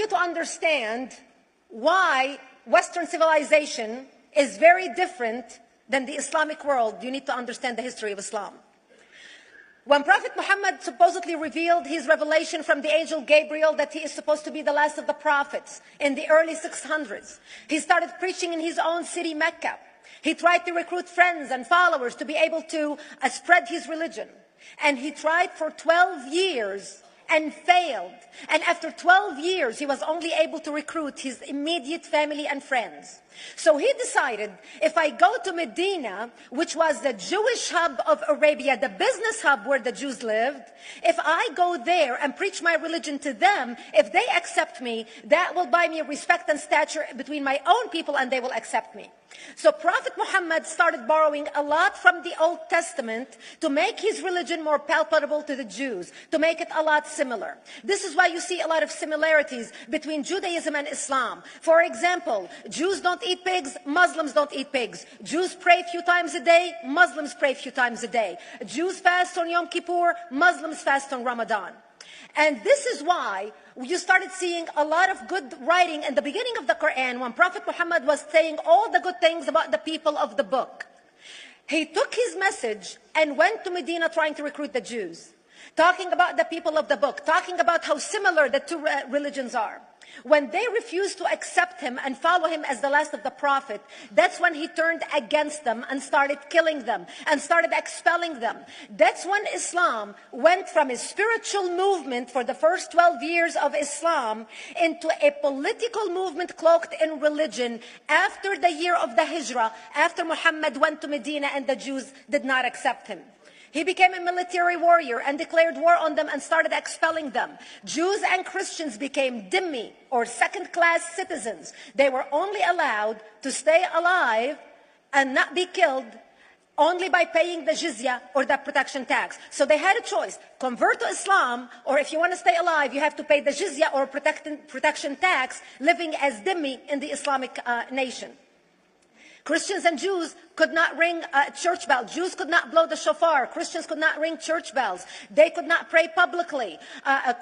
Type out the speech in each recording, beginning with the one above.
you to understand why Western civilization is very different than the Islamic world, you need to understand the history of Islam. When Prophet Muhammad supposedly revealed his revelation from the angel Gabriel that he is supposed to be the last of the prophets in the early 600s, he started preaching in his own city, Mecca. He tried to recruit friends and followers to be able to spread his religion. And he tried for 12 years and failed. And after 12 years, he was only able to recruit his immediate family and friends. So he decided, if I go to Medina, which was the Jewish hub of Arabia, the business hub where the Jews lived, if I go there and preach my religion to them, if they accept me, that will buy me respect and stature between my own people, and they will accept me. So Prophet Muhammad started borrowing a lot from the Old Testament to make his religion more palpable to the Jews, to make it a lot similar. This is why you see a lot of similarities between Judaism and Islam. For example, Jews don't eat pigs, Muslims don't eat pigs. Jews pray a few times a day, Muslims pray a few times a day. Jews fast on Yom Kippur, Muslims fast on Ramadan. And this is why you started seeing a lot of good writing in the beginning of the Quran when Prophet Muhammad was saying all the good things about the people of the book. He took his message and went to Medina trying to recruit the Jews, talking about the people of the book, talking about how similar the two religions are. When they refused to accept him and follow him as the last of the prophet, that's when he turned against them and started killing them and started expelling them. That's when Islam went from a spiritual movement for the first 12 years of Islam into a political movement cloaked in religion after the year of the Hijrah, after Muhammad went to Medina and the Jews did not accept him. He became a military warrior and declared war on them and started expelling them. Jews and Christians became dhimmi, or second-class citizens. They were only allowed to stay alive and not be killed only by paying the jizya, or the protection tax. So they had a choice: convert to Islam, or if you want to stay alive, you have to pay the jizya or protection tax, living as dhimmi in the Islamic nation. Christians and Jews could not ring church bells. Jews could not blow the shofar. Christians could not ring church bells. They could not pray publicly.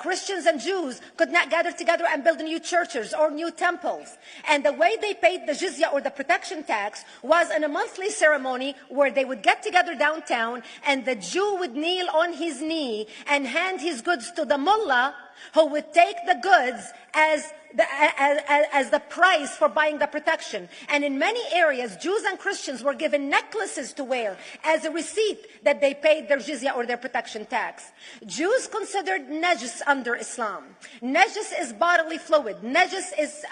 Christians and Jews could not gather together and build new churches or new temples. And the way they paid the jizya, or the protection tax, was in a monthly ceremony where they would get together downtown and the Jew would kneel on his knee and hand his goods to the mullah, who would take the goods as the price for buying the protection. And in many areas, Jews and Christians were given necklaces to wear as a receipt that they paid their jizya, or their protection tax. Jews considered najis under Islam. Najis is bodily fluid. Najis is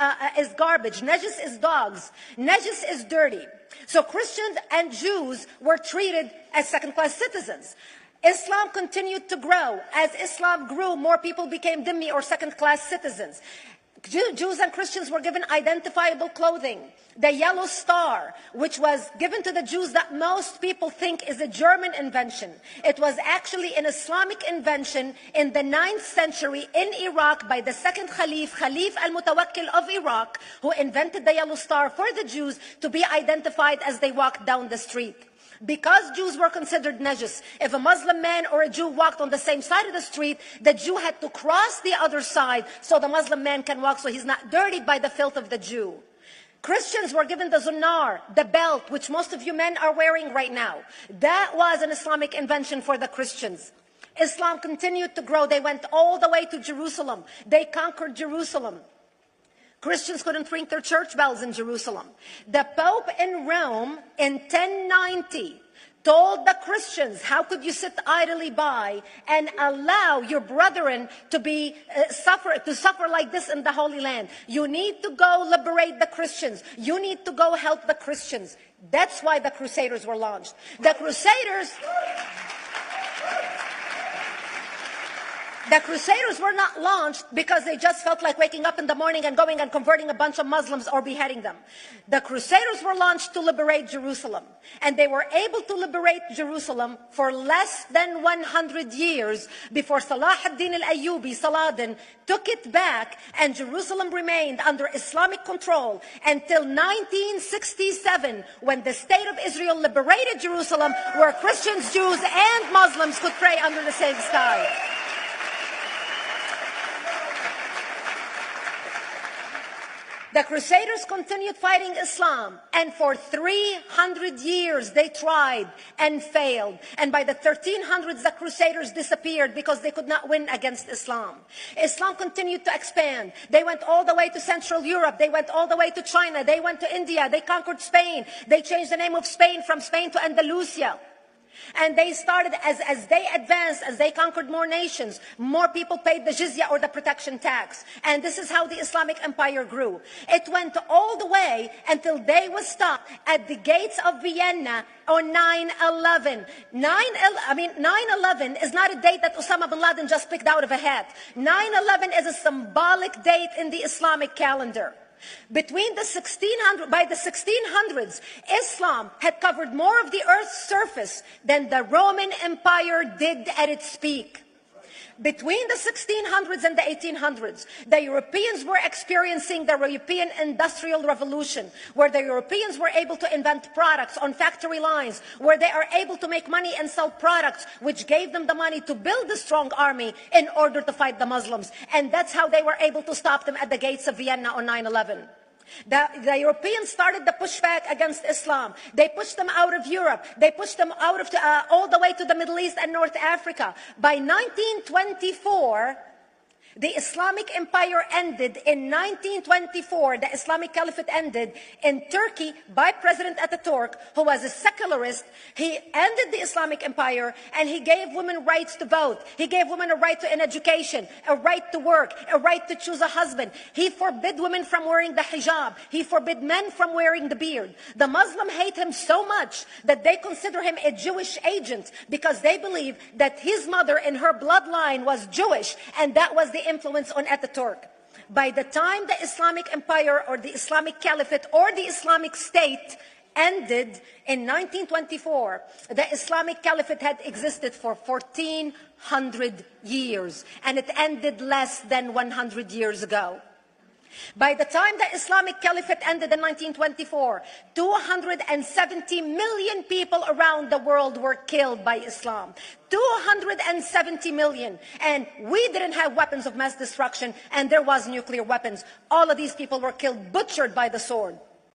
garbage. Najis is dogs. Najis is dirty. So Christians and Jews were treated as second-class citizens. Islam continued to grow. As Islam grew, more people became dhimmi, or second-class citizens. Jews and Christians were given identifiable clothing. The yellow star, which was given to the Jews, that most people think is a German invention. It was actually an Islamic invention in the 9th century in Iraq by the second Khalif al-Mutawakkil of Iraq, who invented the yellow star for the Jews to be identified as they walked down the street. Because Jews were considered najis, if a Muslim man or a Jew walked on the same side of the street, the Jew had to cross the other side so the Muslim man can walk, so he's not dirtied by the filth of the Jew. Christians were given the zunar, the belt, which most of you men are wearing right now. That was an Islamic invention for the Christians. Islam continued to grow. They went all the way to Jerusalem. They conquered Jerusalem. Christians couldn't ring their church bells in Jerusalem. The Pope in Rome in 1090 told the Christians, how could you sit idly by and allow your brethren to suffer like this in the Holy Land? You need to go liberate the Christians. You need to go help the Christians. That's why the Crusaders were launched. The Crusaders were not launched because they just felt like waking up in the morning and going and converting a bunch of Muslims or beheading them. The Crusaders were launched to liberate Jerusalem. And they were able to liberate Jerusalem for less than 100 years before Salah ad-Din al-Ayyubi, Saladin, took it back, and Jerusalem remained under Islamic control until 1967, when the State of Israel liberated Jerusalem, where Christians, Jews, and Muslims could pray under the same sky. The Crusaders continued fighting Islam, and for 300 years they tried and failed. And by the 1300s, the Crusaders disappeared because they could not win against Islam. Islam continued to expand. They went all the way to Central Europe. They went all the way to China. They went to India. They conquered Spain. They changed the name of Spain from Spain to Andalusia. And they started, as they advanced, as they conquered more nations, more people paid the jizya, or the protection tax. And this is how the Islamic Empire grew. It went all the way until they was stopped at the gates of Vienna on 9/11. 9/11 is not a date that Osama bin Laden just picked out of a hat. 9/11 is a symbolic date in the Islamic calendar. By the 1600s, Islam had covered more of the earth's surface than the Roman Empire did at its peak. Between the 1600s and the 1800s, the Europeans were experiencing the European Industrial Revolution, where the Europeans were able to invent products on factory lines, where they are able to make money and sell products, which gave them the money to build a strong army in order to fight the Muslims. And that's how they were able to stop them at the gates of Vienna on 9/11. The Europeans started the pushback against Islam. They pushed them out of Europe. They pushed them out of all the way to the Middle East and North Africa. By 1924, the Islamic Empire ended. In 1924, the Islamic Caliphate ended in Turkey by President Ataturk, who was a secularist. He ended the Islamic Empire, and he gave women rights to vote. He gave women a right to an education, a right to work, a right to choose a husband. He forbid women from wearing the hijab. He forbid men from wearing the beard. The Muslims hate him so much that they consider him a Jewish agent, because they believe that his mother in her bloodline was Jewish, and that was the influence on Ataturk. By the time the Islamic Empire, or the Islamic Caliphate, or the Islamic State ended in 1924, the Islamic Caliphate had existed for 1400 years, and it ended less than 100 years ago. By the time the Islamic Caliphate ended in 1924, 270 million people around the world were killed by Islam. 270 million. And we didn't have weapons of mass destruction, and there was nuclear weapons. All of these people were killed, butchered by the sword.